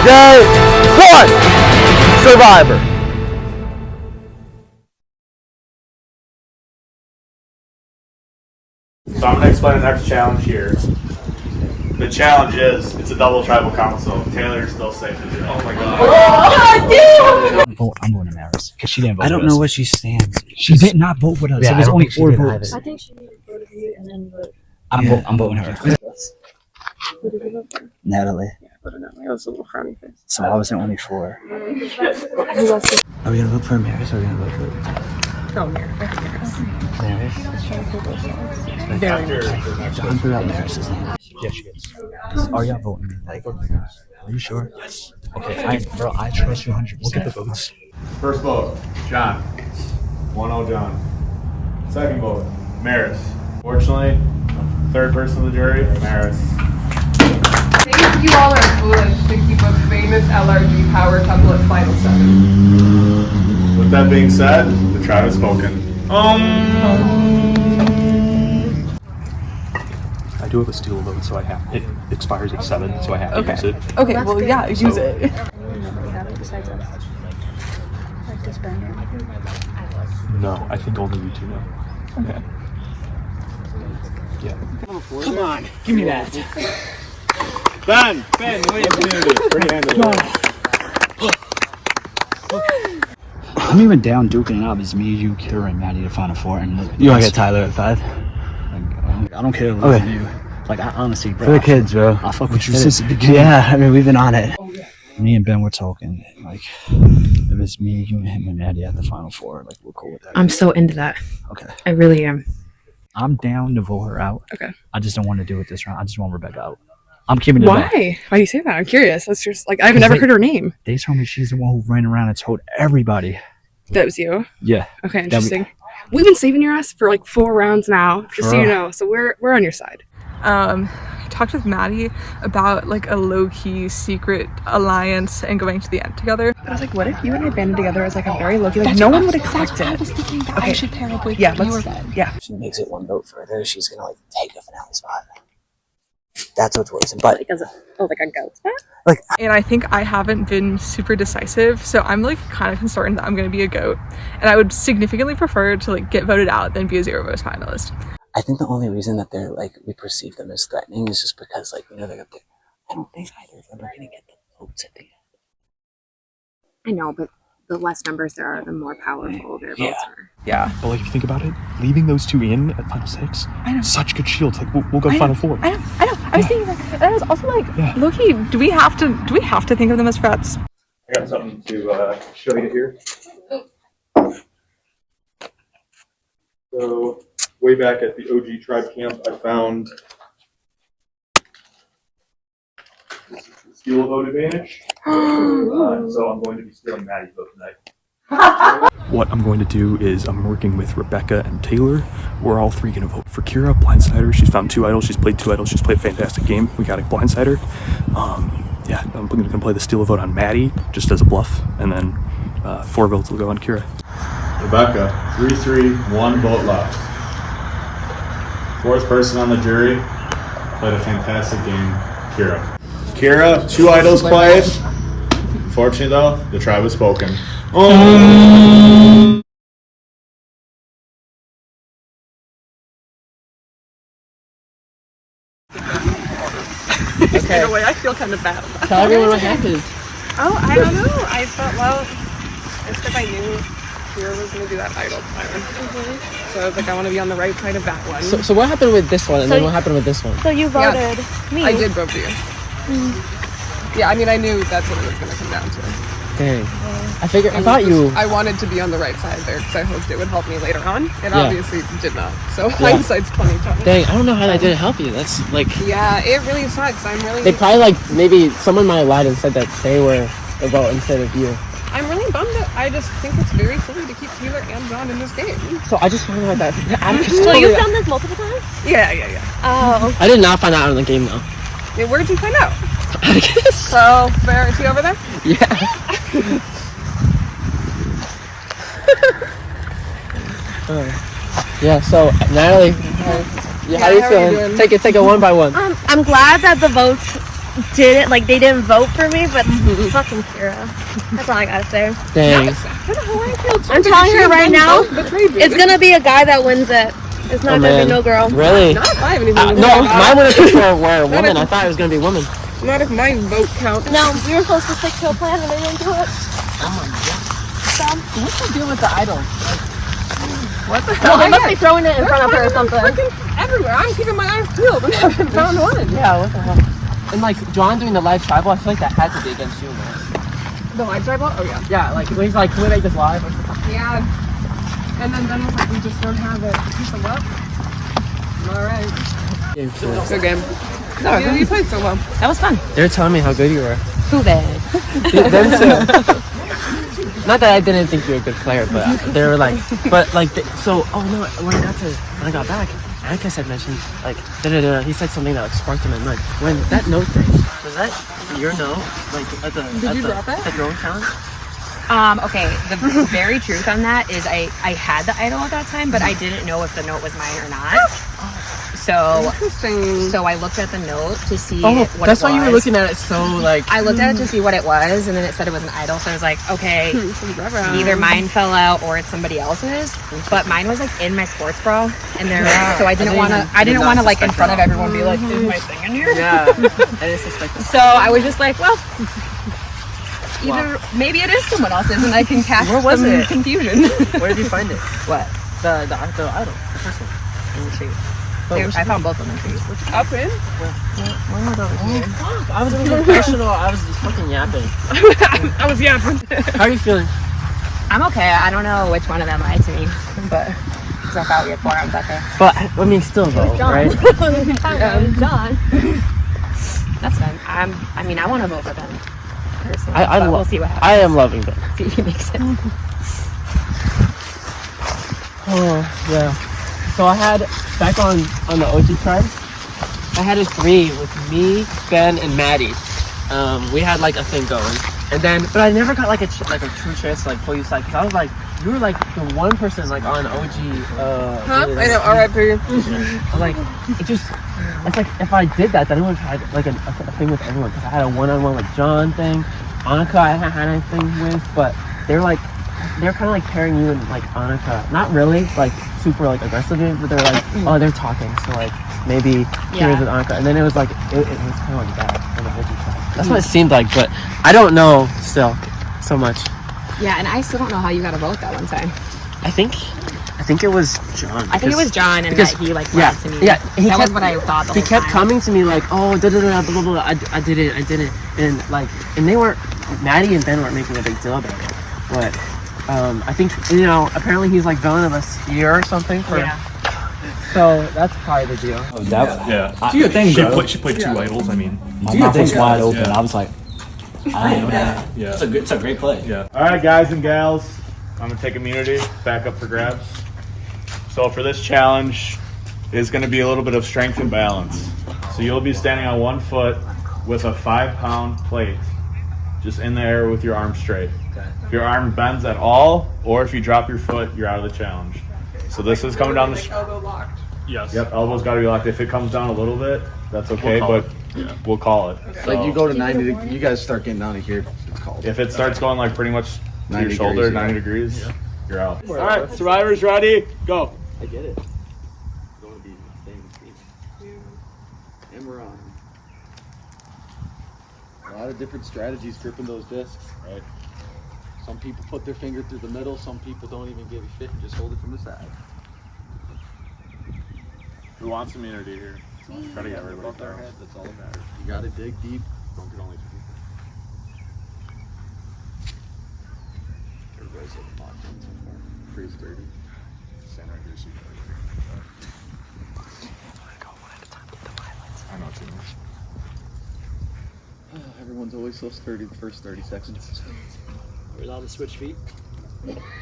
Day 1 Survivor. So I'm going to explain the next challenge here. The challenge is, it's a double tribal council. Taylor's still safe to do it. Oh my god. I'm going to Maris because she didn't vote. I don't know where she stands. She did not vote with us. Yeah, so there's only 4 either. votes. I think she needed to vote of you and then vote. I'm voting her. Who did you vote for? Natalie. Yeah, I voted Natalie. I was a little frowny face. So I was only 4. Who else? Are we gonna vote for Maris or are we gonna vote for Oh, Maris. I think Maris. Maris? Very much. John threw out Maris's name. Yeah, she is. Are y'all voting me? Are you sure? Yes. Okay, I trust you 100%. Look at the votes. First vote, John. 1-0 John. Second vote, Maris. Fortunately, third person of the jury, Maris. I think you all are foolish to keep a famous LRG power couple at Final 7. With that being said, the tribe has spoken. I do have a steal vote, so I have it expires at 7, so I have to use it. Okay, well, yeah, use it. Besides us. Like this burner. No, I think only you two know. Okay. Yeah. Come on, give me that. Ben, wait a minute. Pretty handle. I'm even down duking it up. It's me, you, Kira, and Maddie to Final 4. And You want to get Tyler at 5? I don't care Okay. for you. Like, I honestly, bro. For the kids, bro. I fuck with you since the beginning. Yeah, I mean, we've been on it. Me and Ben were talking. Like, if it's me, you, and him, and Maddie at the Final 4, like, we're cool with that. I'm so into that. Okay. I really am. I'm down to vote her out. Okay. I just don't want to do it this round. I just want Rebecca out. I'm keeping it back. Why? Why do you say that? I'm curious. That's just like I've never heard her name. They told me she's the one who ran around and told everybody. That was you. Yeah. Okay, interesting. We've been saving your ass for like 4 rounds now, just so you know. So we're on your side. I talked with Maddie about like a low-key secret alliance and going to the end together. I was like, what if you and I banded together as like a very low-key, like no one would accept it. I was thinking that I should pair up with Yeah, you or let's. Ben. Yeah. If she makes it 1 vote further, she's gonna like take the finale spot. That's what's worrisome. But Like a goat spot? And I think I haven't been super decisive, so I'm like kind of concerned that I'm going to be a goat, and I would significantly prefer to like get voted out than be a 0 vote finalist. I think the only reason that they're like we perceive them as threatening is just because like they're up there. I don't think either of them are gonna get the votes at the end. I know, but the less numbers there are, the more powerful their votes are. Yeah. But like, if you think about it, leaving those 2 in at Final 6, I know. such good shields. Like, we'll go Final 4. I know. I was thinking that. I was also like, Yeah. Loki, do we have to think of them as threats? I got something to show you here. So, way back at the OG tribe camp, I found this is the steal vote advantage. So I'm going to be stealing Maddie's vote tonight. What I'm going to do is I'm working with Rebecca and Taylor. We're all 3 going to vote for Kira, blindsider. She's found 2 idols. She's played 2 idols. She's played a fantastic game. We got a blindsider. Yeah, I'm going to play the steal vote on Maddie just as a bluff, and then 4 votes will go on Kira. Rebecca, 3-3, 1 vote left. 4th person on the jury, played a fantastic game, Kira. Kira, 2 idols played. Unfortunately though, the tribe has spoken. Okay. In a way, I feel kind of bad. Tell everyone what happened. Oh, I don't know. I thought, well, it's because I knew Kira was going to do that idol plan. So I was like, I want to be on the right side of that one. So what happened with this one, and then what happened with this one? So you voted me. I did vote for you. Yeah, I mean, I knew that's what it was going to come down to. Dang. I thought you. I wanted to be on the right side there because I hoped it would help me later on. It Yeah. obviously did not. So hindsight's 20/20. Dang, I don't know how that didn't help you. That's like. Yeah, it really sucks. I'm really. They probably like maybe someone might have lied and said that they were the vote instead of you. I'm really bummed that I just think it's very silly to keep Taylor and John in this game. So I just found out that. So you found this multiple times? Yeah. Oh. I did not find out in the game though. Yeah, where did you find out? I guess. So, where is he over there? Yeah. Yeah. So Natalie, how are you feeling? Take it one by one. I'm glad that the votes didn't like they didn't vote for me, but fucking Kira. That's all I gotta say. Dang. I'm telling her right now, it's gonna be a guy that wins it. It's not gonna be no girl. Really? Not if I have anything to No, say about my it. winners were a woman. I thought it was gonna be a woman. Not if my vote counts. No, we were supposed to stick to a plan and they didn't do it. What's the deal with the idol? What the Well, they must be throwing it in front of her or something. Everywhere. I'm keeping my eyes peeled. I haven't found one. Yeah, what the hell? And like John doing the live tribal, I feel like that had to be against you, man. The live tribal? Oh yeah. Yeah, like when he's like, can we make this live? Or something? Yeah. And then was like, we just don't have it. He's like, well, all right. Good game. No, you played so well. That was fun. They were telling me how good you were. Too bad. Them too. Not that I didn't think you were a good player, but they were like, so, oh no, when I got back, Annika had mentioned, like, he said something that like sparked him, and like, when that note thing, was that your note? Like, at the drone challenge? Okay, the very truth on that is I had the idol at that time, but I didn't know if the note was mine or not. So I looked at the note to see what it was. That's why you were looking at it so like... I looked at it to see what it was, and then it said it was an idol, so I was like, okay, either mine fell out or it's somebody else's, but mine was like in my sports bra, and there, so I didn't want to like in front of everyone be like, is my thing in here? Yeah, I didn't suspect that. So I was just like, well, either maybe it is someone else's, and I can cast some confusion. Where did you find it? What? The idol, the first one. In the tree. I found both of them in trees. Up in? One was over here. I was being professional. I was just fucking yapping. I was yapping. How are you feeling? I'm okay. I don't know which one of them lied to me, but because I thought we had 4 rounds out there. But I mean, still though, right? John. That's fine. I mean, I want to vote for them personally. I we'll see what happens. I am loving them. See if he makes it. Oh yeah. So I had back on the OG tribe, I had a 3 with me, Ben, and Maddie. We had like a thing going, and then but I never got like a true chance to like pull you aside because I was like you were like the one person like on OG. I know. All right, for you. I'm like it's like if I did that, then I would have had like a thing with everyone because I had a one-on-one with John thing, Annika I had a thing with, but they're kind of like pairing you and like Annika, not really like super like aggressively, but they're like oh they're talking, so like maybe Kira's with Annika, and then it was like it was kind of like that on the whole side. That's what it seemed like, but I don't know still so much. Yeah, and I still don't know how you got a vote that one time. I think it was John. I think it was John, and that he like lied to me. Yeah, that was what I thought. He kept coming to me like, oh, blah blah blah. I didn't, and like, and they weren't. Maddie and Ben weren't making a big deal about it, but I think apparently he's like villain of the year or something for. Yeah. So that's probably the deal. Do your thing, she played 2 idols. I mean, my mouth was wide open. I was like, I didn't know that. yeah. It's a great play. Yeah. All right, guys and gals, I'm gonna take immunity back up for grabs. So for this challenge, it's gonna be a little bit of strength and balance. So you'll be standing on 1 foot with a 5-pound plate, just in the air with your arm straight. Okay. If your arm bends at all, or if you drop your foot, you're out of the challenge. So this is coming down the. Elbow locked. Yes. Yep, elbow's got to be locked. If it comes down a little bit, that's okay, but we'll call it. So, like you go to 90, you guys start getting down to here, it's called. If it starts going like pretty much to your shoulder, 90 degrees, you're out. All right, survivors ready? Go. I get it. Going to be the same team. And we're on. A lot of different strategies gripping those discs, right? Some people put their finger through the middle, some people don't even give a shit and just hold it from the side. Who wants immunity here? Try to get everybody above their head, that's all that matters. You gotta dig deep, don't get only 2 people. Everybody's at the bottom so far. Freeze 30. Stand right here so you I know too much. Everyone's always so sturdy the first 30 seconds. Are we allowed to switch feet?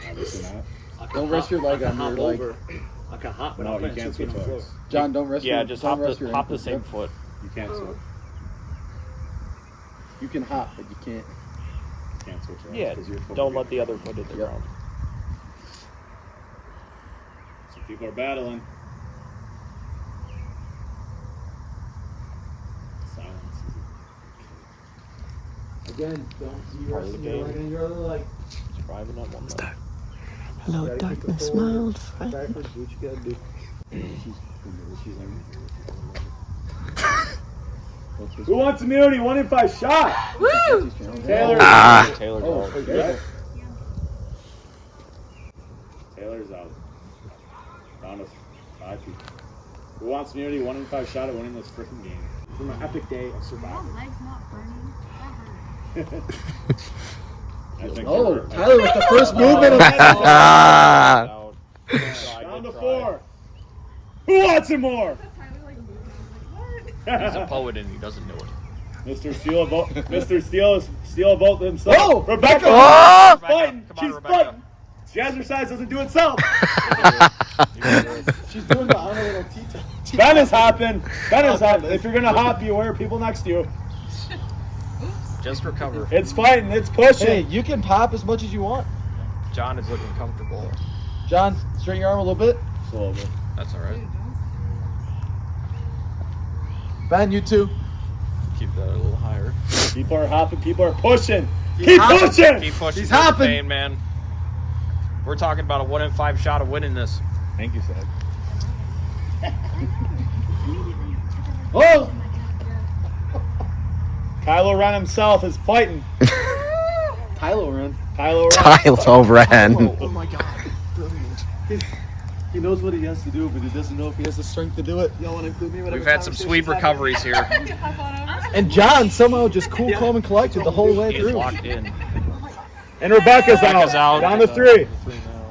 Obviously not. Don't rest your leg on your leg. I can hop, but No, you can't switch legs. John, don't rest your Yeah, just don't hop rest your the ankles. same foot. You can't switch. You can hop, but you can't. Can't switch legs. Yeah, 'cause your foot don't will let be- the other foot hit the ground. So people are battling. Silence. Again, don't see your rest of your leg and your other leg. Driving up one leg. Hello, darkness, mild friend. Backwards, do what you gotta do. Who wants immunity? 1 in 5 shot. Woo! Taylor. Taylor's Oh, out. okay. Taylor's out. Down to 5 people. Who wants immunity? 1 in 5 shot at winning this freaking game. From an epic day of survival. My leg's not burning. That hurt. I think Oh, they're- Tyler with the first movement of Down to 4. Who wants it more? He's a poet and he doesn't know it. Mr. Steele vote. Mr. Steele vote himself. Oh, Rebecca! Oh! She's fighting. Come on, She's Rebecca. fighting. Jazzercise doesn't do itself. She's doing the honorable tea. Ben is hopping. Ben is hopping. If you're gonna hop, you wear people next to you. Just recover. It's fighting. It's pushing. Hey, you can pop as much as you want. John is looking comfortable. John, straighten your arm a little bit. Just a little bit. That's all right. Ben, you too. Keep that a little higher. People are hopping. People are pushing. Keep hopping. pushing. Keep pushing. He's through the hopping. pain, man. We're talking about a 1 in 5 shot of winning this. Thank you, Seth. Oh! Kylo Ren himself is fighting. Kylo Ren. Kylo Ren. Kylo Ren. Oh my god. Brilliant. He knows what he has to do, but he doesn't know if he has the strength to do it. Y'all want to include me? We've had some sweet recoveries here. And John somehow just cool, calm, and collected the whole way He is through. locked in. And Rebecca's Rebecca's out. out. Down to 3.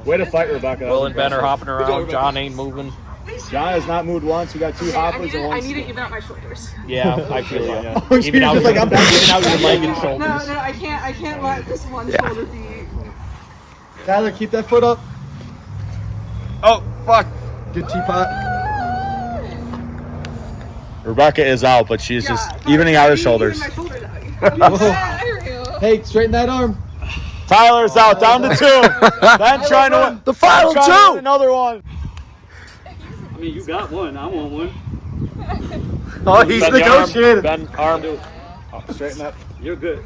Way to fight, Rebecca. Will and Ben are hopping around. John ain't moving. John has not moved once. We got 2 hoppers and I 1. need to even out my shoulders. Yeah, I feel you. She's Even out just like, your I'm back. even out your leg and shoulders. No, I can't let this one shoulder be. Tyler, keep that foot up. Oh, fuck. Good teapot. Rebecca is out, but she's just evening out her shoulders. Hey, straighten that arm. Tyler's out. Down to 2. Ben trying to win. The final Ben trying to win 2. another one. I mean, you got one. I want one. Oh, he's Ben, the negotiated. Ben, arm. Oh, straighten up. You're good.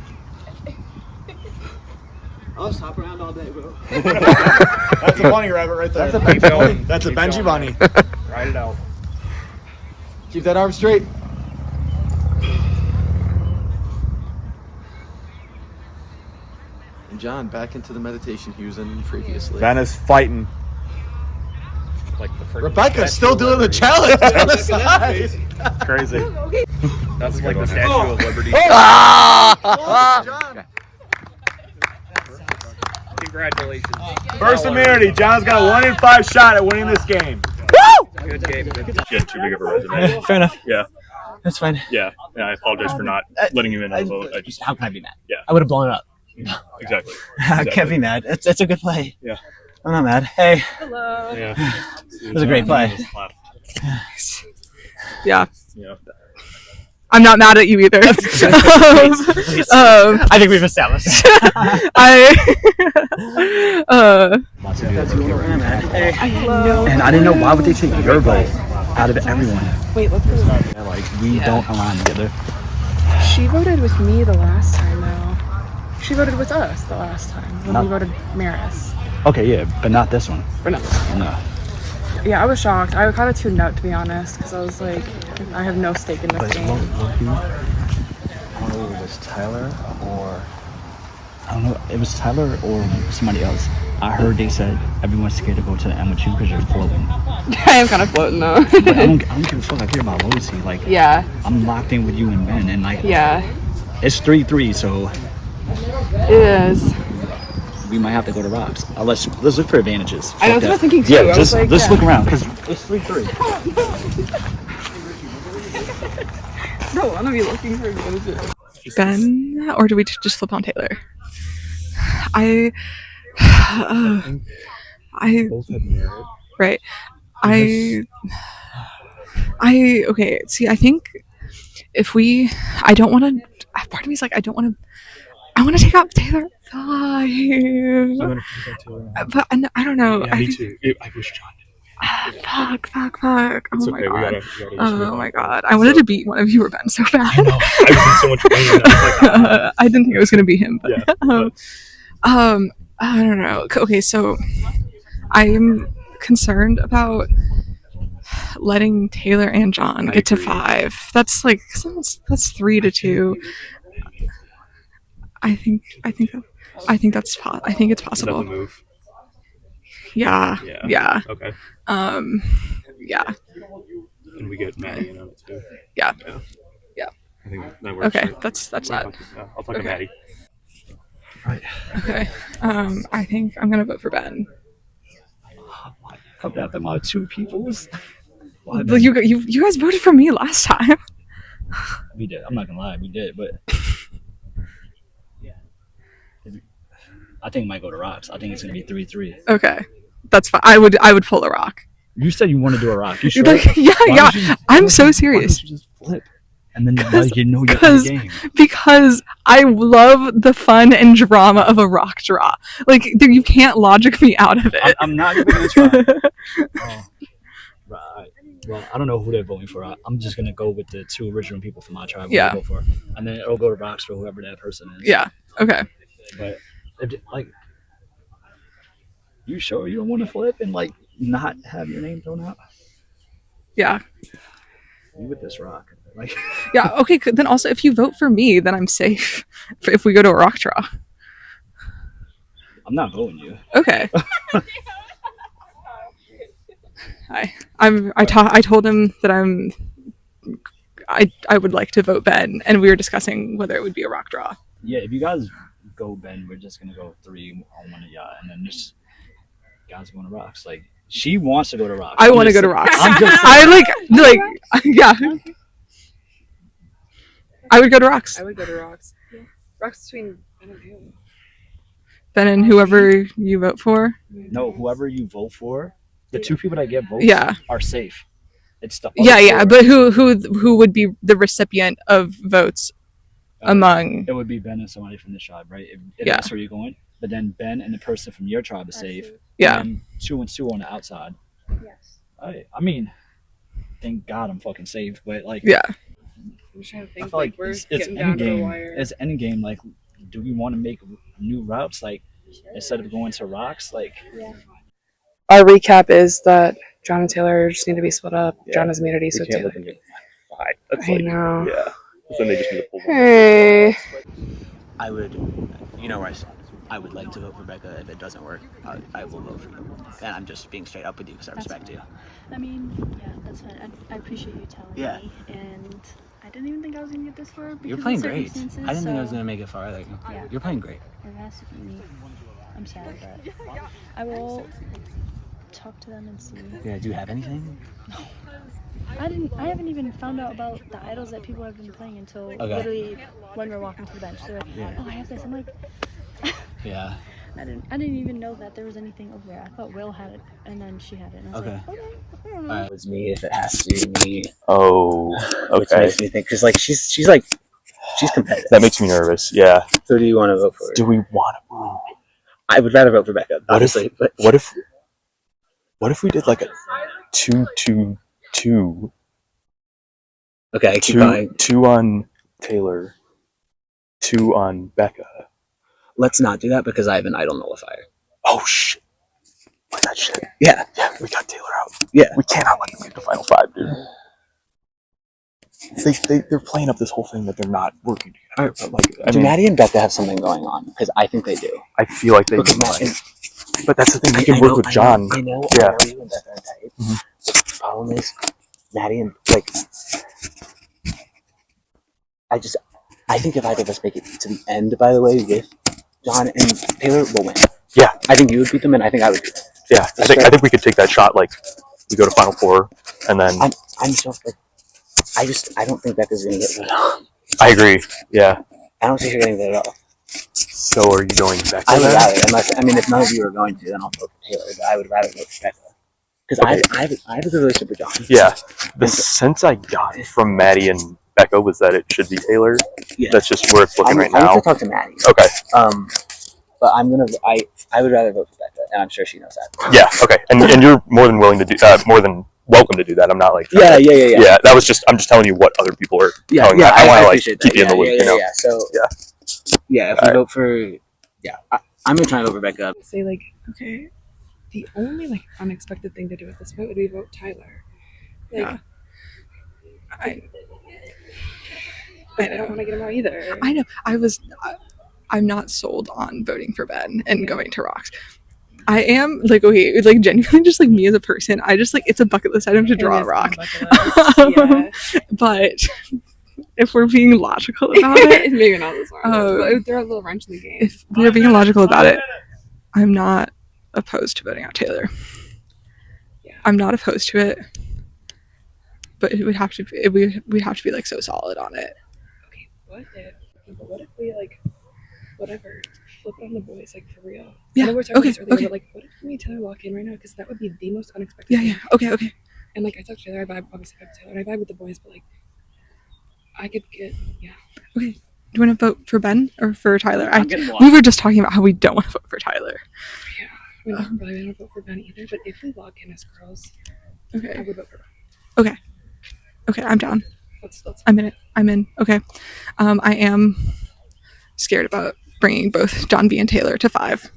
I'll just hop around all day, bro. That's a bunny rabbit right there. That's a Benji bunny. That's a Keep Benji going. bunny. Ride it out. Keep that arm straight. And John, back into the meditation he was in previously. Ben is fighting. Like the freaking Rebecca's Statue still of doing the Liberty. challenge on the side. Crazy. That's like the Statue of Liberty. John. Congratulations. First immunity. John's got a 1 in 5 shot at winning this game. Good game. Good game. She had too big of a resume. Fair enough. Yeah. That's fine. Yeah. I apologize for not letting you in on the vote. I just, How can I be mad? Yeah. I would have blown it up. exactly. I can't be mad. It's a good play. Yeah. I'm not mad. Hey, Hello. Yeah. it was a great play. Yeah. Yeah. I'm not mad at you either. I think we've established. And I didn't know why would they take your vote out of everyone. Wait, let's go. Like we don't align together. She voted with me the last time, though. She voted with us the last time when we voted Maris. Okay, yeah, but not this one. Or not. No. Yeah, I was shocked. I kind of tuned out, to be honest, because I was like, I have no stake in this game. I don't know if it was Tyler or I don't know. It was Tyler or somebody else. I heard they said everyone's scared to go to the M with you because you're floating. I am kind of floating though. But I don't give a fuck. I care about loyalty. Like, Yeah. I'm locked in with you and Ben, and like, Yeah. it's 3-3, so It is. we might have to go to Rocks. Let's look for advantages. I know Fuck what I was that. thinking too. Yeah, I was just like, let's yeah. look around because it's 3-3. I don't want to be looking for advantages. Ben, or do we just flip on Taylor? I Both had merit. right. Okay. See, I think if I don't want to. Part of me is like, I want to take out Taylor 5. I'm gonna pick that too. But I don't know. Yeah, me too. I wish John did. Fuck. Oh It's my okay. god. We gotta just move Oh on. my god. I wanted to beat one of you or Ben so bad. I know. I was in so much pain. I was like, I didn't think it was gonna be him, but yeah. I don't know. Okay, so I'm concerned about letting Taylor and John get to 5. That's like that's 3-2. I think it's possible. Is that the move? Yeah. Okay. Yeah. And we get Maddie in on it too. Yeah. I think that works. Okay, right? that's that. I'll talk to Maddie. Right. Okay. I think I'm gonna vote for Ben. How about them are 2 peoples? Well, you guys voted for me last time. We did. I'm not gonna lie, we did, but I think it might go to rocks. I think it's gonna be 3-3. Okay, that's fine. I would pull a rock. You said you want to do a rock. You sure? Yeah. I'm so serious. Why don't you just flip? And then you know you're in the game. Because I love the fun and drama of a rock draw. Like you can't logic me out of it. I'm not even gonna try. Right. Well, I don't know who they're voting for. I'm just gonna go with the 2 original people from my tribe. Yeah. Go for, and then it'll go to rocks for whoever that person is. Yeah. Okay. But you sure you don't want to flip and not have your name thrown out? Yeah. You with this rock? Yeah. Okay. Then also, if you vote for me, then I'm safe. If we go to a rock draw. I'm not voting you. Okay. I told him that I would like to vote Ben, and we were discussing whether it would be a rock draw. Yeah, if you guys go Ben, we're just gonna go 3 on one of y'all, and then just guys going to rocks. She wants to go to rocks. I want to go to rocks. Yeah. I would go to rocks. I would go to rocks. Yeah. Rocks between Ben and you. Ben and whoever you vote for. No, whoever you vote for, the 2 people that get votes are safe. It's the yeah, but who would be the recipient of votes among? It would be Ben and somebody from this tribe, right? If that's where you're going. But then Ben and the person from your tribe is safe. Yeah. And 2 and 2 on the outside. Yes. I mean, thank God I'm fucking safe. But yeah. I'm trying to think. I feel like we're it's getting end down to the game. wire. It's end game. Do we want to make new routes? Instead of going to rocks, Our recap is that John and Taylor just need to be split up. John has immunity, so Taylor. I know. Yeah. Then they just need to pull Hey. I would, Russ, I would like to vote for Becca. If it doesn't work, I will vote for you. And I'm just being straight up with you because I respect you. I mean, yeah, that's fine. I appreciate you telling me. And I didn't even think I was going to get this far. You're playing great. I didn't think I was going to make it far. Yeah. You're playing great. It has to be me. I'm sad, but I will talk to them and see. Yeah, do you have anything? No. I haven't even found out about the idols that people have been playing until literally when we're walking to the bench. They're like, oh, I have this. I'm like, yeah. I didn't even know that there was anything over there. I thought Will had it, and then she had it. And I was like, okay, I don't know. It was me if it has to be me. Oh, Which okay. makes me think, because she's competitive. That makes me nervous. Yeah. Who do you want to vote for? Do we want to move? I would rather vote for Becca, obviously. What if we did a 2-2-2? Okay, keep going. 2 on Taylor, 2 on Becca. Let's not do that because I have an idol nullifier. Oh shit! What's that shit? Yeah, we got Taylor out. Yeah, we cannot let them make the final 5, dude. They're playing up this whole thing that they're not working together. Do Maddie and Becca have something going on? Because I think they do. I feel like they do. But that's the thing. You can work with John. I know. Yeah. You and Becca are tight. Mm-hmm. The problem is, Maddie and I think if either of us make it to the end, by the way, with John and Taylor, we'll win. Yeah. I think you would beat them, and I think I would beat them. Yeah. I think we could take that shot. We go to Final 4, and then. I'm so I don't think Becca's gonna get rid of. I agree. Yeah. I don't think you're getting rid of. So are you going Becca? I would rather, if none of you are going to, then I'll vote for Taylor. But I would rather vote for Becca because I have a good relationship with John. Yeah. The sense I got from Maddie and Becca was that it should be Taylor. Yeah. That's just where it's looking right I now. have to talk to Maddie. Okay. But I would rather vote for Becca, and I'm sure she knows that. Yeah. Okay. And you're more than willing to do more than welcome to do that. I'm not like Yeah. That was just I'm just telling you what other people are telling me. I want to like keep you in the loop. You know. Yeah. So if we vote for I'm gonna try and vote for Rebecca. Say like, okay, the only like unexpected thing to do at this point would be vote Tyler. Like, I don't want to get him out either. I know. I'm not sold on voting for Ben and going to Rocks. I am like, okay, like genuinely just like me as a person, I just like, it's a bucket list item to draw a rock. But if we're being logical about it, maybe not this one. But they're a little wrench in the game. If we're being logical about it, I'm not opposed to voting out Taylor. I'm not opposed to it, but it would have to be, we'd have to be like so solid on it. Okay, what if we like, whatever, flip it on the boys, like for real? Yeah. I know we're talking about this earlier, but like, what if me and Taylor walk in right now? Because that would be the most unexpected thing. Okay. And like, I talked to Taylor, I vibe, obviously I vibe with Taylor, and I vibe with the boys, but like, I could get, Okay, do you want to vote for Ben or for Tyler? We were just talking about how we don't want to vote for Tyler. Yeah, we don't really want to vote for Ben either, but if we log in as girls, I would vote for Ben. Okay, I'm down. I'm in it. I'm in. Okay. I am scared about bringing both John B and Taylor to 5.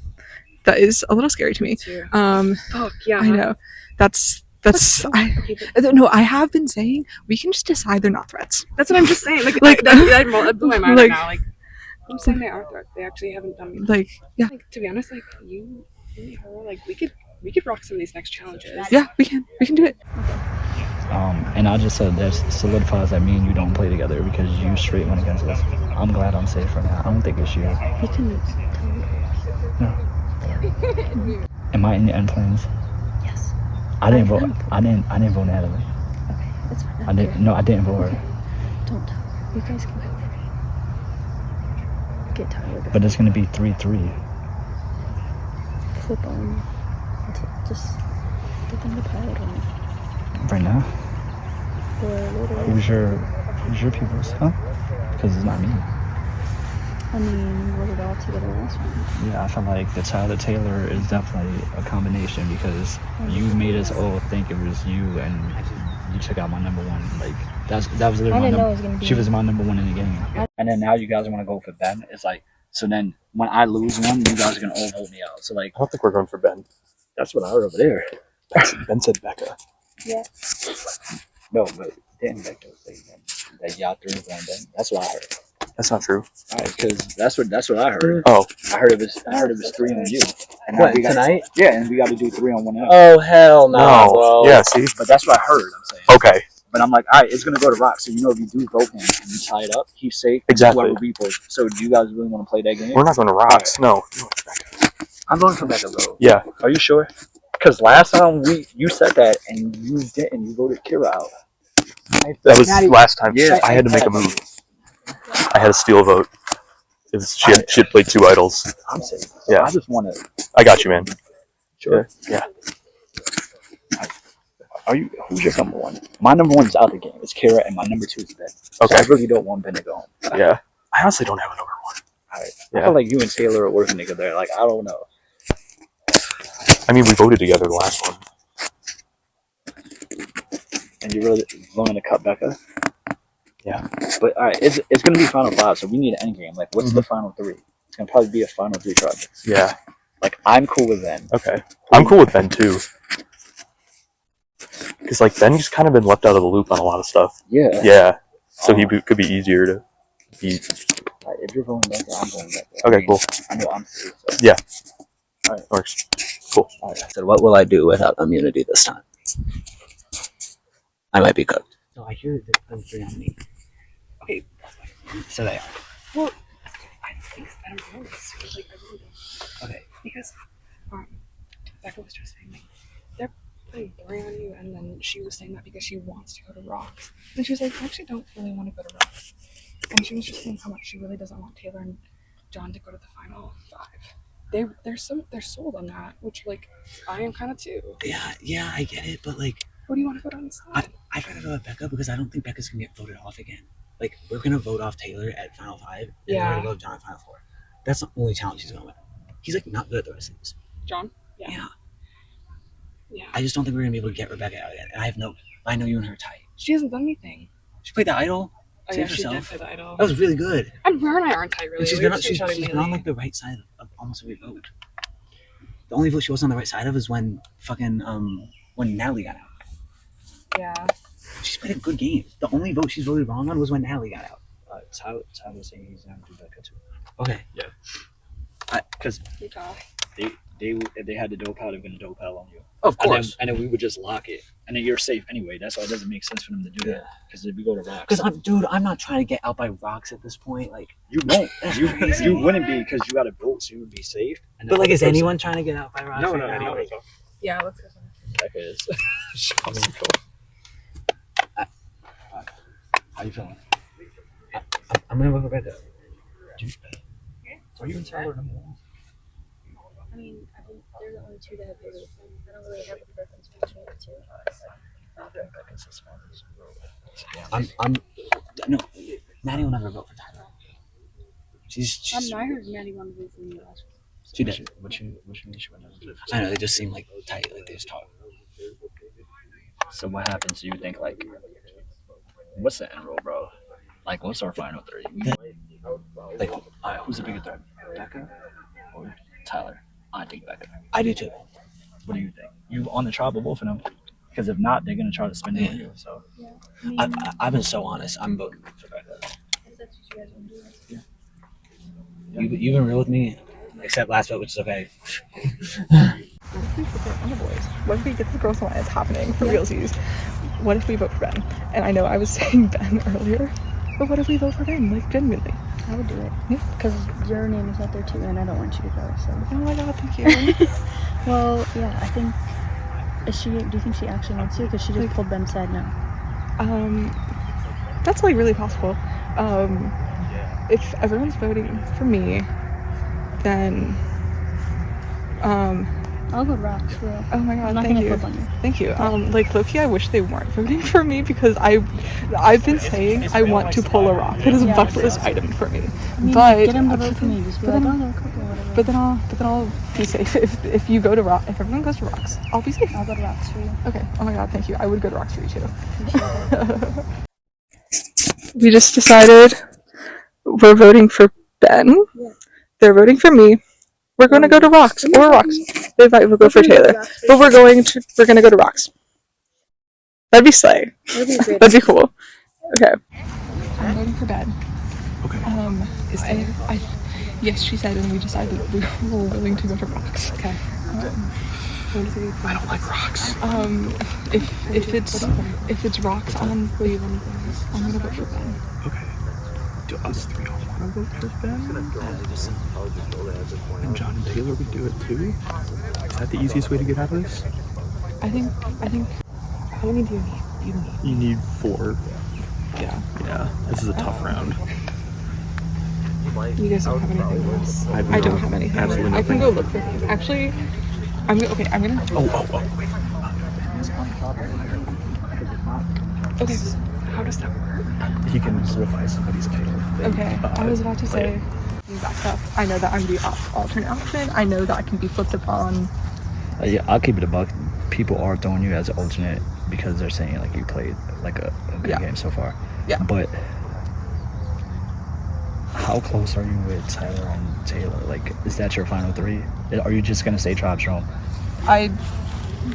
That is a little scary to me. Fuck yeah. I know. That's no, I have been saying we can just decide they're not threats. That's what I'm just saying. Like that blew my mind right now. Like, I'm saying they are threats. They actually haven't done anything. Like, yeah. Like, to be honest, like you and her, like we could rock some of these next challenges. Yeah, we can do it. And I just said that solidifies that me and you don't play together because you straight went against us. I'm glad I'm safe right now. I don't think it's you. You can. No. Am I in the end plans? Yes. I didn't vote. I didn't vote Natalie. Okay, that's fine. I didn't vote her. Don't tell her. You guys can vote for me. Get Tyler. But it's gonna be 3-3. Flip on. Just get them to pile it on. Right now. Or Who's your people's? Huh? Because it's not me. I mean, we wrote it all together last one. Yeah, I feel like the Tyler Taylor is definitely a combination because you made us all think it was you and you took out my number one. Like that was literally I didn't know it was gonna be she was my number one in the game. And then now you guys want to go for Ben. It's like, so then when I lose one, you guys are going to all vote me out. So like, I don't think we're going for Ben. That's what I heard over there. Ben said Becca. Yeah. No, but didn't Becca say that y'all three going Ben? That's what I heard. That's not true. All right, because that's what I heard. Oh, I heard it was 3 on you. And What, we got, tonight? Yeah, and we got to do 3 on 1 else. Oh hell no! no. Bro. Yeah, see. But that's what I heard. I'm saying. Okay. But I'm like, all right, it's gonna go to Rock. So if you do vote him and you tie it up, he's safe. Exactly. Whoever we vote. So do you guys really want to play that game? We're not going to Rocks. No. I'm voting for Becca though. Yeah. Are you sure? Because last time you said that and you didn't. You voted Kira out. That was last time. Yeah, I had to make a move. I had a steal vote. She had played 2 idols. I'm safe. So Yeah. I just want to. I got you, man. Sure. Yeah. Who's your number one? My number one is out the game. It's Kira, and my number 2 is Ben. Okay. So I really don't want Ben to go home. Yeah. I honestly don't have a number 1. All right. Yeah. I feel like you and Taylor are working together. Like, I don't know. I mean, we voted together the last one. And you're really willing to cut Becca? Yeah. But all right, it's gonna be final 5, so we need an end game. Like, what's the final 3? It's gonna probably be a final 3 project. Yeah. Like, I'm cool with Ben. Okay. I'm cool with Ben too. Because like Ben's kind of been left out of the loop on a lot of stuff. Yeah. Yeah. So he could be easier to beat. All right, if you're voting Becca, I'm voting Becca. Okay, cool. I know I'm safe. So. Yeah. All right. Works. Cool. All right. So what will I do without immunity this time? I might be cooked. So I hear that those 3 on me. Okay. So they are. Well, I don't know. It's like, I really don't. Okay. Because Becca was just saying like they're putting 3 on you, and then she was saying that because she wants to go to Rocks. And she was like, I actually don't really want to go to Rocks. And she was just saying how much she really doesn't want Taylor and John to go to the final 5. They're sold on that, which like I am kind of too. Yeah, I get it, but like, what do you want to vote on instead? I gotta go with Becca because I don't think Becca's gonna get voted off again. Like, we're gonna vote off Taylor at final 5, and we're gonna vote John at final 4. That's the only challenge he's gonna win. He's like not good at the rest of these. John? Yeah. Yeah. I just don't think we're gonna be able to get Rebecca out yet. And I know you and her tight. She hasn't done anything. She played the idol. Oh, Saved yeah, she did herself. play the idol. That was really good. And her and I aren't tight, really. And she's been on like the right side of almost every vote. The only vote she wasn't on the right side of is when fucking when Natalie got out. Yeah. She's played a good game. The only vote she's voted wrong on was when Natalie got out. Tyler was saying he's going to do Becca too. Okay. Yeah. Because if they had the dope out, they're going to dope out on you. Of course. And then we would just lock it. And then you're safe anyway. That's why it doesn't make sense for them to do that. Because if we go to rocks. Because I'm not trying to get out by rocks at this point. Like you won't. You wouldn't be because you got a vote, so you would be safe. And but like, is anyone trying to get out by rocks? No, right no, now? Yeah, let's go. Becca is. She wants to go. How you feeling? I'm gonna vote for Becca. Are you in Tyler number one? I mean, I think they're the only two that have voted for him. I don't really have a preference between the two. No, Maddie will never vote for Tyler. She's I heard Maddie wanted to vote for me last week. she did. Which issue would never do? I know, they just seem like tight, like they just talk. So what happens? Do you think like, what's the end roll, bro? Like, what's our final three? Like, Who's the bigger threat, Becca or Tyler? I think Becca. I do too. What do you think? You on the trial with both of them? Because if not, they're gonna try to spin it on you. So I've been so honest. I'm voting for Becca. You've been real with me, except last vote, which is okay. What if we get the girls' alliance happening for realsies? What if we vote for Ben? And I know I was saying Ben earlier, but what if we vote for Ben? Like, genuinely. I would do it. Yeah. Because your name is out there too, and I don't want you to go. So. Oh my god, thank you. Well, yeah, I think. Do you think she actually wants you? Because she just pulled Ben's side now. That's like really possible. If everyone's voting for me, then I'll go rocks, for real. oh my god, I'm not thank gonna you. flip on you. Thank you. Like low-key, I wish they weren't voting for me because I've been saying I want to pull a rock. It is a bucket list item for me. I mean, But get him to vote for me. Just be like, oh, they're cool, whatever. But then I'll be safe if you go to rock. If everyone goes to rocks, I'll be safe. I'll go to rocks for you. Okay. Oh my god, thank you. I would go to rocks for you too. We just decided we're voting for Ben. Yeah. They're voting for me. We're going to go to rocks or rocks. They might go for Taylor, but we're going to go to rocks. That'd be slay. That'd be cool. Okay. I'm voting for Ben. Okay. Yes, she said, and we decided we were willing to go to rocks. Okay. I don't like rocks. If it's rocks on William, I'm gonna vote for Ben. Okay. Do us three all want to vote for Ben? And John and Taylor would do it too? Is that the easiest way to get out of this? I think. How many do you need? You need 4. Yeah. Yeah. This is a tough round. You guys don't have anything else. I don't have anything. Absolutely I can nothing. go look for things. Actually, I'm gonna. Wait. Okay. How does that work? He can solidify somebody's title. Okay. I was about to say. Back up. I know that I'm the alternate option. I know that I can be flipped upon. Yeah, I'll keep it a buck. People are throwing you as an alternate because they're saying like you played like a good game so far. Yeah. But how close are you with Tyler and Taylor? Like, is that your final 3? Are you just gonna say Tribe Strong? I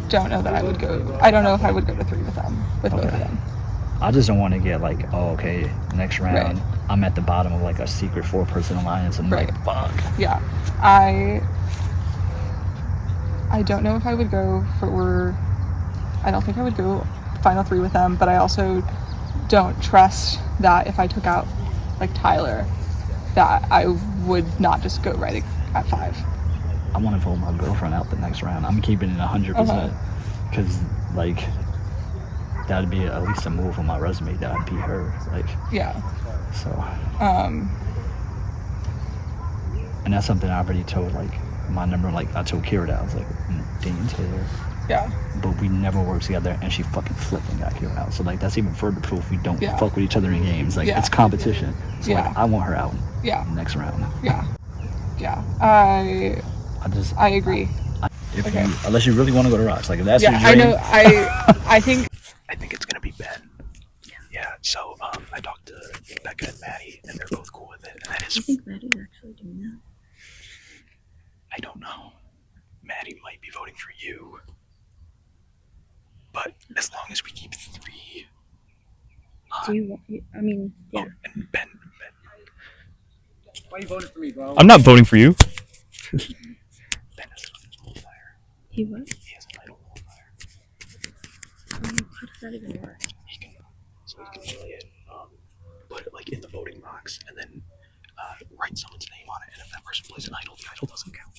don't know that I would go. I don't know if I would go to 3 with them. With both of them. I just don't want to get like, oh, okay, next round, Right. I'm at the bottom of like a secret 4-person alliance and Right. like, fuck. Yeah. I don't know if I would go for. I don't think I would go final 3 with them, but I also don't trust that if I took out like Tyler, that I would not just go right at 5. I want to vote my girlfriend out the next round. I'm keeping it 100% because like that'd be at least a move on my resume that I'd beat her. Like, yeah. So. And that's something I already told like my number. Like I told Kira that I was like, Dean Taylor. Yeah. But we never worked together, and she fucking flipped and got Kira out. So like that's even further proof we don't fuck with each other in games. Like it's competition. So like I want her out. Yeah. Next round. Yeah. Yeah. I agree. if you, unless you really want to go to Rocks, like if that's Yeah, your I dream. know. I think. I think it's gonna be Ben. Yeah. So I talked to Becca and Maddie, and they're both cool with it. And that is. I think Maddie's actually doing that. I don't know. Maddie might be voting for you, but as long as we keep 3. Do you want? I mean, yeah. Oh, and Ben. Why you voting for me, bro? I'm not voting for you. Ben is an fire. He was. He has an idol fire. How does that even work? He can play it, put it like in the voting box, and then write someone's name on it. And if that person plays an idol, the idol doesn't count.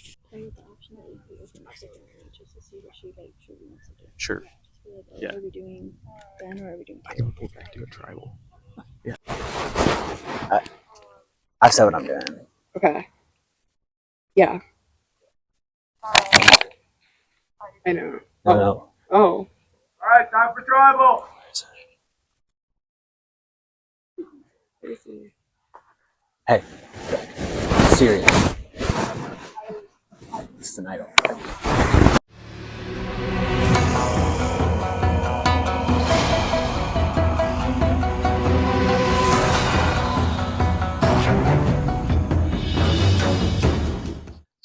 Sure. Yeah. Are we doing Ben or are we doing? I can pull back to a tribal. Yeah. I said what I'm doing. Okay. Yeah. I know. No. Oh. All right, time for tribal. Hey, serious. It's an idol.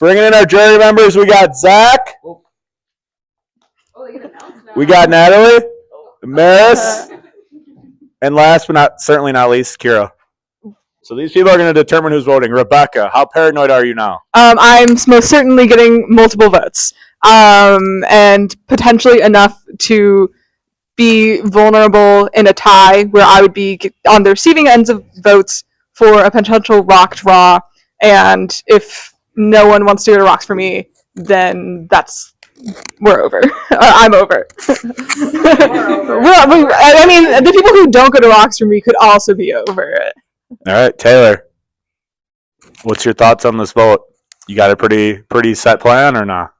Bringing in our jury members, we got Zach. We got Natalie, Maris, and last but certainly not least, Kira. So these people are going to determine who's voting. Rebecca, how paranoid are you now? I'm most certainly getting multiple votes, and potentially enough to be vulnerable in a tie where I would be on the receiving ends of votes for a potential rock draw. And if no one wants to go to rocks for me, then we're over. I'm over. I mean, the people who don't go to rocks for me could also be over it. All right, Taylor, what's your thoughts on this vote? You got a pretty set plan or not?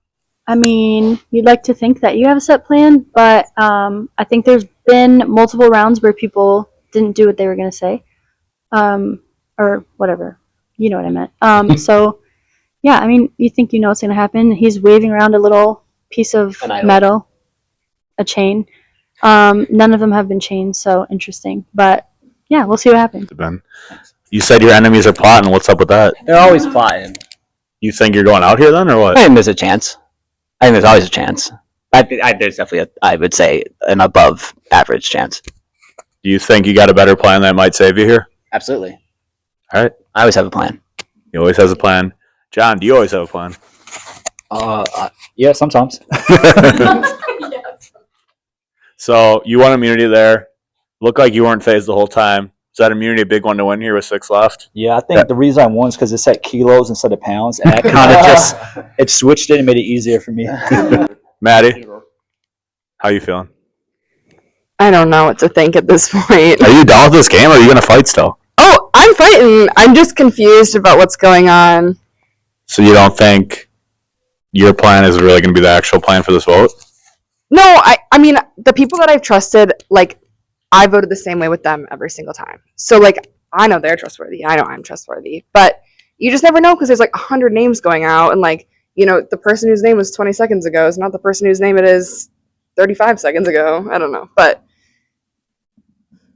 I mean, you'd like to think that you have a set plan, but I think there's been multiple rounds where people didn't do what they were going to say, or whatever. You know what I meant. So, yeah, I mean, you think you know what's going to happen. He's waving around a little piece of metal, a chain. None of them have been chained, so interesting. But, yeah, we'll see what happens. Ben, you said your enemies are plotting. What's up with that? They're always plotting. You think you're going out here then, or what? I think there's a chance. I think there's always a chance. There's definitely, I would say, an above average chance. Do you think you got a better plan that might save you here? Absolutely. All right. I always have a plan. He always has a plan. John, do you always have a plan? Yeah, sometimes. So you won immunity there. Looked like you weren't phased the whole time. Is that immunity a big one to win here with 6 left? Yeah, I think the reason I won is because it said kilos instead of pounds, and that kind of it switched it and made it easier for me. Maddie, how you feeling? I don't know what to think at this point. Are you done with this game, or are you going to fight still? Oh, I'm fighting. I'm just confused about what's going on. So you don't think your plan is really going to be the actual plan for this vote? No, I mean, the people that I've trusted, like, I voted the same way with them every single time. So, like, I know they're trustworthy. I know I'm trustworthy. But you just never know because there's, like, 100 names going out. And, like, you know, the person whose name was 20 seconds ago is not the person whose name it is 35 seconds ago. I don't know. But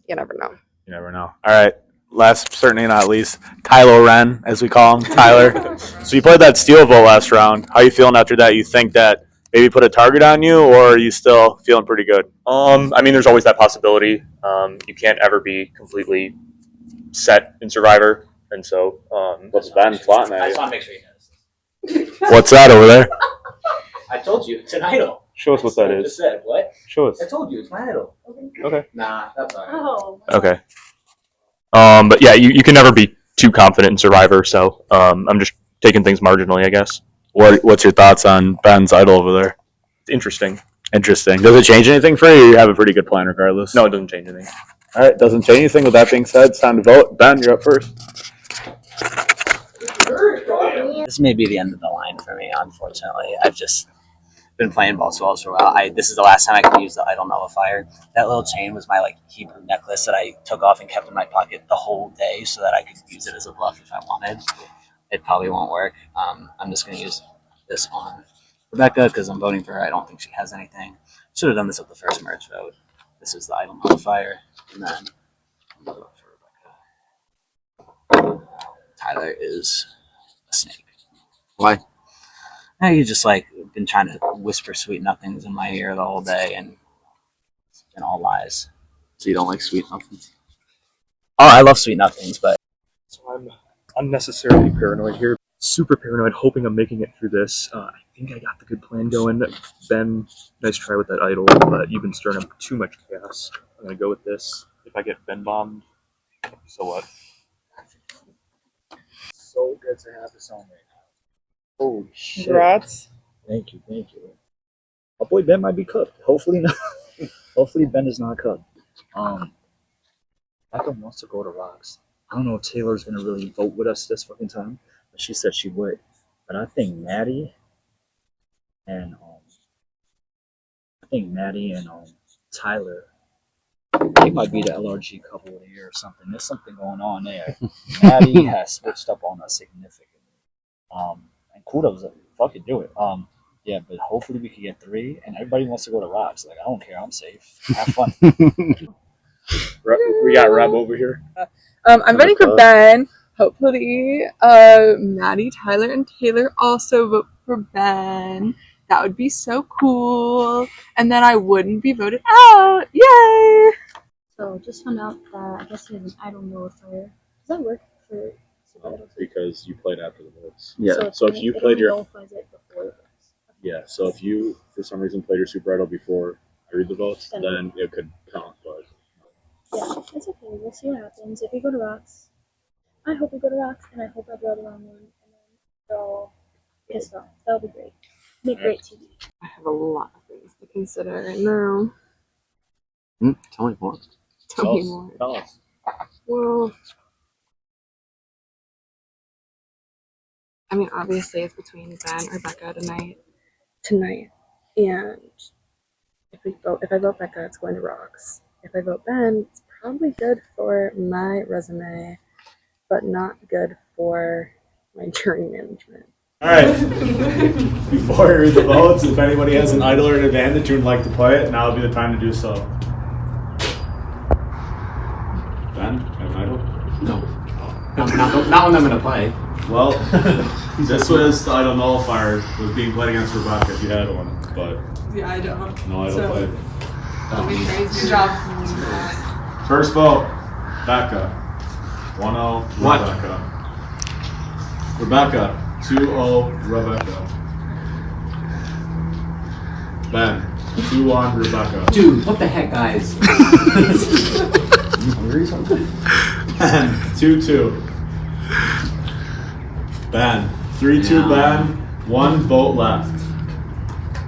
you never know. You never know. All right. Last, certainly not least, Kylo Ren, as we call him, Tyler. So you played that steel vote last round. How are you feeling after that? You think that maybe put a target on you, or are you still feeling pretty good? I mean, there's always that possibility. You can't ever be completely set in Survivor, and so What's Ben plotting at I you? just want to make sure he knows. What's that over there? I told you, it's an idol. Show us what that I is. just said, what? Show us. I told you, it's my idol. Okay. Nah, that's all right. Oh. okay. But yeah, you can never be too confident in Survivor, so I'm just taking things marginally, I guess. What's your thoughts on Ben's idol over there? Interesting. Interesting. Does it change anything for you? Or you have a pretty good plan regardless. No, it doesn't change anything. All right. Doesn't change anything. With that being said, it's time to vote. Ben, you're up first. This may be the end of the line for me, unfortunately. I've just been playing Balls for a while. This is the last time I can use the idol nullifier. That little chain was my Hebrew necklace that I took off and kept in my pocket the whole day so that I could use it as a bluff if I wanted. It probably won't work. I'm just going to use this on Rebecca, because I'm voting for her. I don't think she has anything. Should have done this with the first merge vote. This is the idol nullifier, and then I'm gonna vote for Rebecca. Tyler is a snake. Why? You just like been trying to whisper sweet nothings in my ear the whole day, and it's been all lies. So you don't like sweet nothings? Oh, I love sweet nothings, but So I'm unnecessarily paranoid here. Super paranoid, hoping I'm making it through this. I think I got the good plan going. Ben, nice try with that idol, but you've been stirring up too much chaos. I'm gonna go with this. If I get Ben bombed, so what? So good to have this on right now. Holy shit. Congrats. Thank you, thank you. My boy Ben might be cooked. Hopefully not. Hopefully Ben is not cooked. Becca wants to go to Rocks. I don't know if Taylor's gonna really vote with us this fucking time, but she said she would. But I think Maddie and Tyler, they might be the LRG couple of the year or something. There's something going on there. Maddie has switched up on us significantly. And kudos, fucking do it. Yeah, but hopefully we can get 3, and everybody wants to go to Rocks. Like, I don't care, I'm safe. Have fun. We got Rob over here. I'm voting for Ben. Hopefully, Maddie, Tyler, and Taylor also vote for Ben. That would be so cool. And then I wouldn't be voted out. Yay! So just found out that I guess he has an idol nullifier. Does that work for Super Idol? Because you played after the votes. Yeah. So if you played your nullifies it before the votes. Yeah, so if you, for some reason, played your Super Idol before I read the votes, Then then it could count, but... Yeah, it's okay. We'll see what happens. If we go to Rocks, I hope we go to Rocks, and I hope I draw the wrong one, and then they're all pissed off. That'll be great. Make great TV. I have a lot of things to consider right now. Tell me more. Tell me more. Tell us. Well, I mean, obviously it's between Ben or Becca tonight. And if I vote Becca, it's going to Rocks. If I vote Ben, it's probably good for my resume, but not good for my jury management. All right. Before I read the votes, if anybody has an idol or an advantage and would like to play it, now would be the time to do so. Ben, have an idol? No. Not when I'm gonna play. Well, this was the idol nullifier was being played against Rebecca if you had one, but Yeah, I don't. no idol played. Good job. First vote, Becca. 1-0, What? Rebecca. Rebecca, 2-0, Rebecca. Ben, 2-1, Rebecca. Dude, what the heck, guys? You hungry or something? Ben, 2-2. Ben, 3-2, Ben. 1 vote left.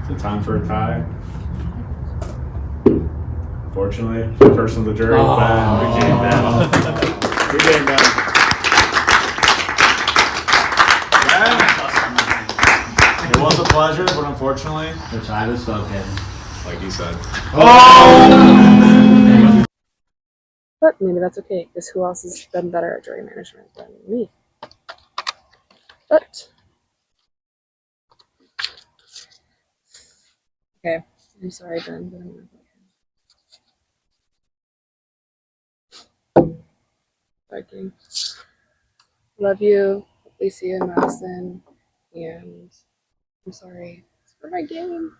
Is it time for a tie? Fortunately, the person of the jury, Ben. Good game, Ben. Good game, Ben. Ben, it was a pleasure, but unfortunately, The tide was spoken. like he said. But maybe that's okay, because who else has been better at jury management than me? But okay, I'm sorry, Ben, but I'm gonna vote him. Viking. Love you. Hopefully see you in Madison. And I'm sorry. It's for my game.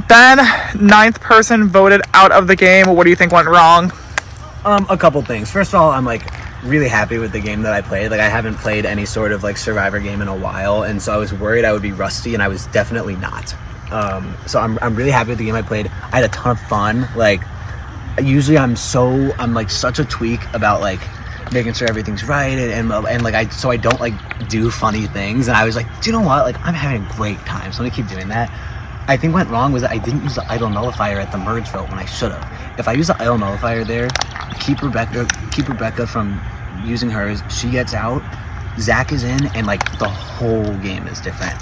Ben, 9th person voted out of the game. What do you think went wrong? A couple things. First of all, I'm like really happy with the game that I played. Like, I haven't played any sort of like Survivor game in a while, and so I was worried I would be rusty, and I was definitely not. So I'm really happy with the game I played. I had a ton of fun. Like, usually I'm like such a tweak about like making sure everything's right and like I don't like do funny things, and I was like, do you know what? Like, I'm having a great time, so I'm gonna keep doing that. I think went wrong was that I didn't use the idol nullifier at the merge vote when I should have. If I use the idol nullifier there, keep Rebecca from using hers. She gets out, Zach is in, and like the whole game is different.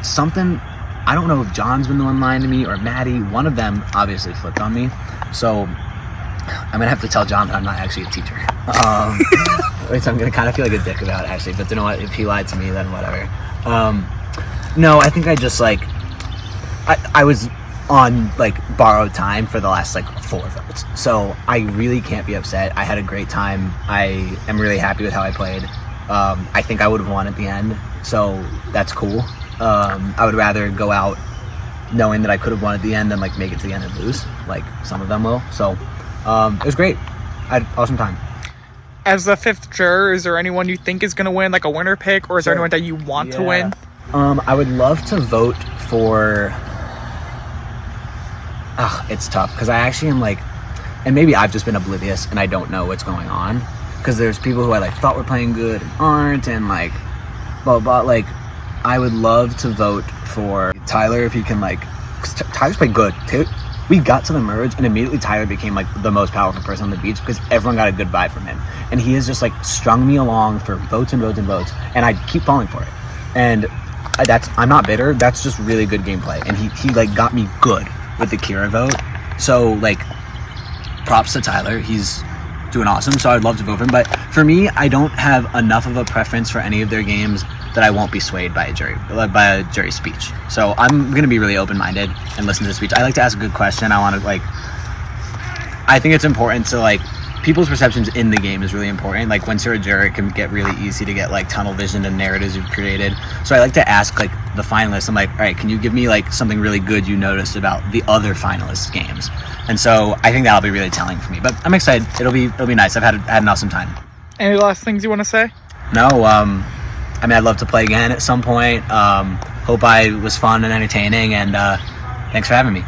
Something, I don't know if John's been the one lying to me or Maddie. One of them obviously flipped on me, so I'm gonna have to tell John that I'm not actually a teacher. Which I'm gonna kind of feel like a dick about, actually. But you know what? If he lied to me, then whatever. No, I think I just like I was on like borrowed time for the last like 4 votes, so I really can't be upset. I had a great time. I am really happy with how I played. I think I would have won at the end, so that's cool. I would rather go out knowing that I could have won at the end than like make it to the end and lose, like some of them will. So it was great. I had an awesome time. As the 5th juror, is there anyone you think is going to win, like a winner pick, or is there anyone that you want to win? I would love to vote for. It's tough because I actually am like, and maybe I've just been oblivious and I don't know what's going on, because there's people who I like thought were playing good and aren't, and like, blah blah. Like, I would love to vote for Tyler if he can like. 'Cause Tyler's played good. We got to the merge and immediately Tyler became like the most powerful person on the beach because everyone got a good vibe from him, and he has just like strung me along for votes and votes and votes, and I keep falling for it. And I'm not bitter. That's just really good gameplay, and he like got me good with the Kira vote. So like, props to Tyler. He's doing awesome. So I'd love to vote for him. But for me, I don't have enough of a preference for any of their games that I won't be swayed by a jury speech. So I'm gonna be really open-minded and listen to the speech. I like to ask a good question. I want to like. I think it's important to like. People's perceptions in the game is really important. Like, once you're a juror, it can get really easy to get like tunnel vision and narratives you've created. So I like to ask like the finalists, I'm like, all right, can you give me like something really good you noticed about the other finalists' games? And so I think that'll be really telling for me. But I'm excited. It'll be nice. I've had an awesome time. Any last things you want to say? No, I mean, I'd love to play again at some point. Hope I was fun and entertaining, and thanks for having me.